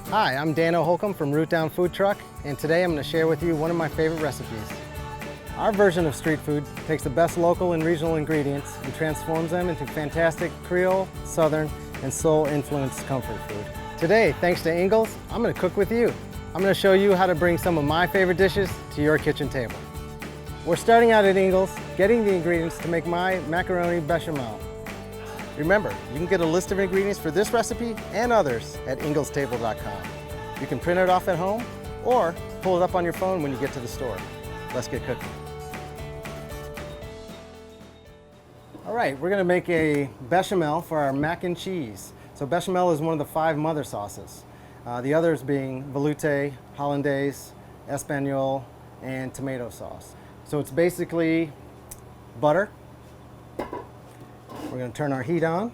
Hi, I'm Dano Holcomb from Root Down Food Truck, and today I'm going to share with you one of my favorite recipes. Our version of street food takes the best local and regional ingredients and transforms them into fantastic Creole, Southern, and soul-influenced comfort food. Today, thanks to Ingles, I'm going to cook with you. I'm going to show you how to bring some of my favorite dishes to your kitchen table. We're starting out at Ingles, getting the ingredients to make my macaroni bechamel. Remember, you can get a list of ingredients for this recipe and others at inglestable.com. You can print it off at home or pull it up on your phone when you get to the store. Let's get cooking. All right, we're going to make a bechamel for our mac and cheese. So bechamel is one of the 5 mother sauces. The others being velouté, hollandaise, espagnole, and tomato sauce. So it's basically butter. We're going to turn our heat on.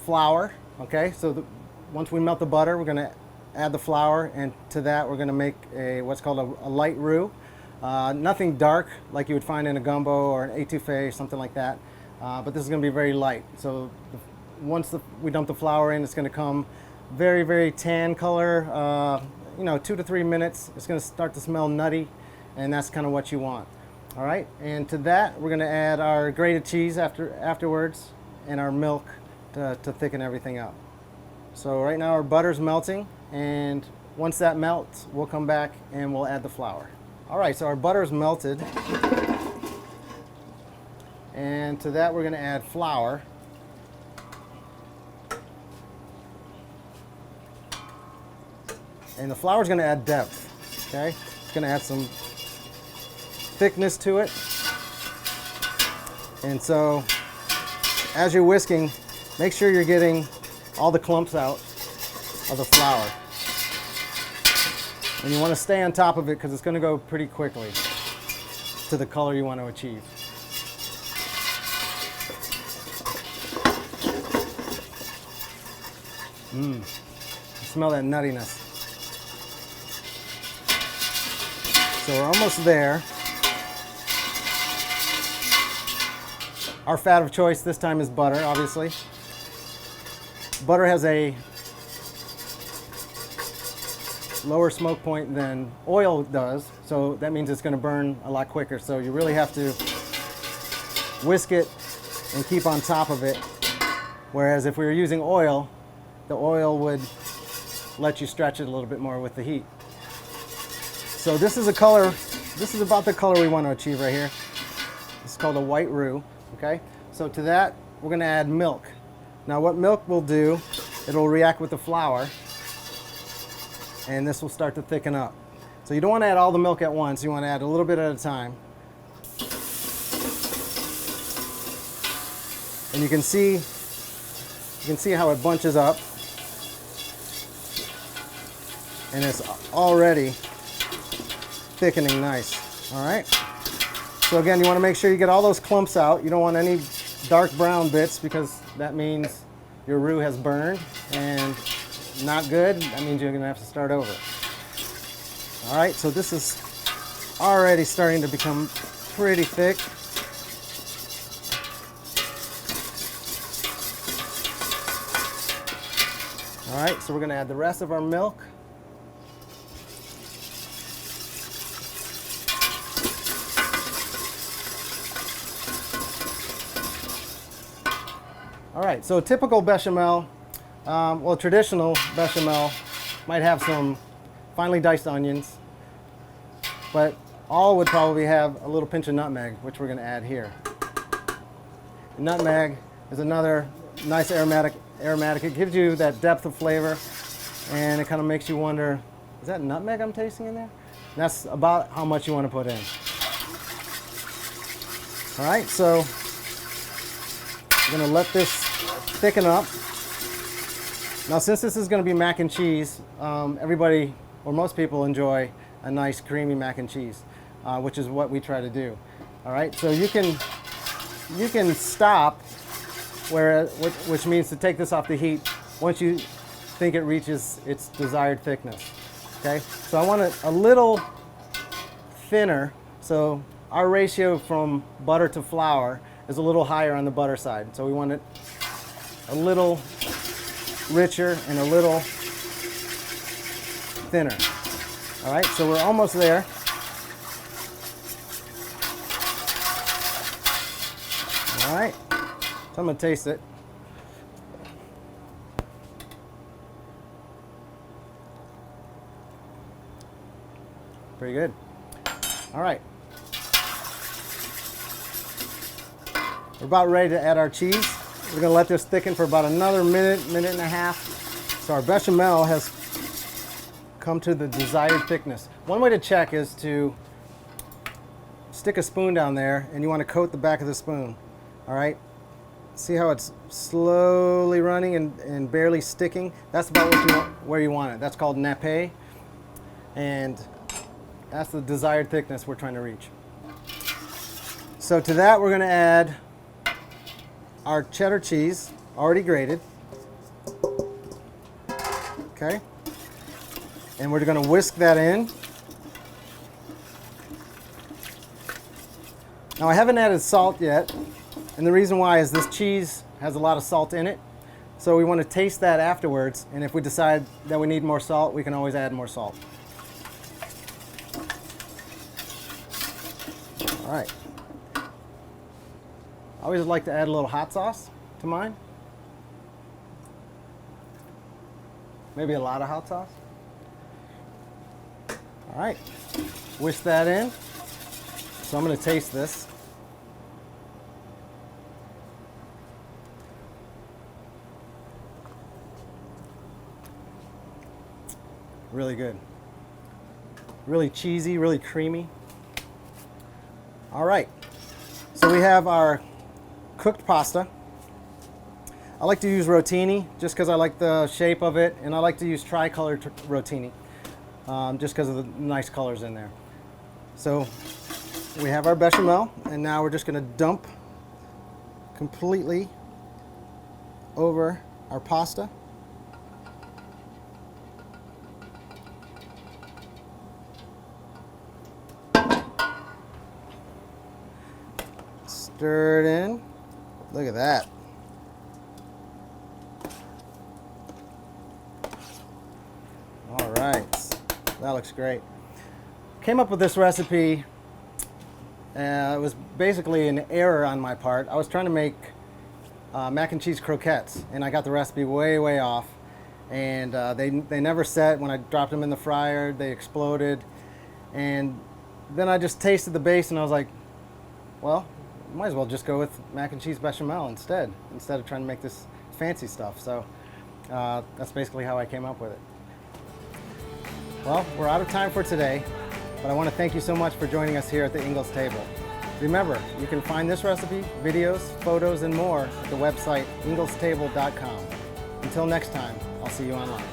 Flour, okay? So once we melt the butter, we're going to add the flour, and to that we're going to make what's called a light roux. Nothing dark like you would find in a gumbo or an étouffée or something like that, but this is going to be very light. So once we dump the flour in, it's going to come very, very tan color. 2 to 3 minutes. It's going to start to smell nutty, and that's kind of what you want. All right, and to that we're going to add our grated cheese afterwards and our milk to thicken everything up. So right now our butter's melting, and once that melts, we'll come back and we'll add the flour. All right, so our butter's melted, and to that we're going to add flour. And the flour is going to add depth, okay? It's going to add some thickness to it. And so as you're whisking, make sure you're getting all the clumps out of the flour. And you want to stay on top of it because it's going to go pretty quickly to the color you want to achieve. Smell that nuttiness. So we're almost there. Our fat of choice this time is butter, obviously. Butter has a lower smoke point than oil does, so that means it's going to burn a lot quicker. So you really have to whisk it and keep on top of it. Whereas if we were using oil, the oil would let you stretch it a little bit more with the heat. So this is about the color we want to achieve right here. It's called a white roux. Okay, so to that we're going to add milk. Now what milk will do, it'll react with the flour, and this will start to thicken up. So you don't want to add all the milk at once, you want to add a little bit at a time. And you can see how it bunches up, and it's already thickening nice. All right. So again, you want to make sure you get all those clumps out. You don't want any dark brown bits because that means your roux has burned and not good. That means you're going to have to start over. All right, so this is already starting to become pretty thick. All right, so we're going to add the rest of our milk. All right, so typical bechamel, traditional bechamel might have some finely diced onions, but all would probably have a little pinch of nutmeg, which we're going to add here. Nutmeg is another nice aromatic. It gives you that depth of flavor, and it kind of makes you wonder, is that nutmeg I'm tasting in there? And that's about how much you want to put in. All right, so we're going to let this thicken up. Now since this is going to be mac and cheese, everybody or most people enjoy a nice creamy mac and cheese, which is what we try to do. All right, so you can stop, which means to take this off the heat once you think it reaches its desired thickness. Okay, so I want it a little thinner, so our ratio from butter to flour is a little higher on the butter side. So we want it a little richer and a little thinner. All right, so we're almost there. All right, so I'm gonna taste it. Pretty good. All right. We're about ready to add our cheese. We're gonna let this thicken for about another minute, minute and a half. So our bechamel has come to the desired thickness. One way to check is to stick a spoon down there, and you want to coat the back of the spoon. All right. See how it's slowly running and barely sticking? That's about where you want it. That's called nappe, and that's the desired thickness we're trying to reach. So to that, we're going to add our cheddar cheese, already grated. Okay. And we're going to whisk that in. Now I haven't added salt yet, and the reason why is this cheese has a lot of salt in it. So we want to taste that afterwards, and if we decide that we need more salt, we can always add more salt. All right. I always like to add a little hot sauce to mine. Maybe a lot of hot sauce. All right. Whisk that in. So I'm going to taste this. Really good. Really cheesy, really creamy. All right, so we have our cooked pasta. I like to use rotini just because I like the shape of it, and I like to use tricolored rotini just because of the nice colors in there. So we have our bechamel, and now we're just going to dump completely over our pasta. Stir it in. Look at that. All right, that looks great. Came up with this recipe. It was basically an error on my part. I was trying to make mac and cheese croquettes, and I got the recipe way, way off. And they never set. When I dropped them in the fryer, they exploded. And then I just tasted the base, and I was like, well, might as well just go with mac and cheese bechamel instead of trying to make this fancy stuff. So that's basically how I came up with it. Well, we're out of time for today, but I want to thank you so much for joining us here at the Ingles table. Remember, you can find this recipe, videos, photos, and more at the website inglestable.com. Until next time, I'll see you online.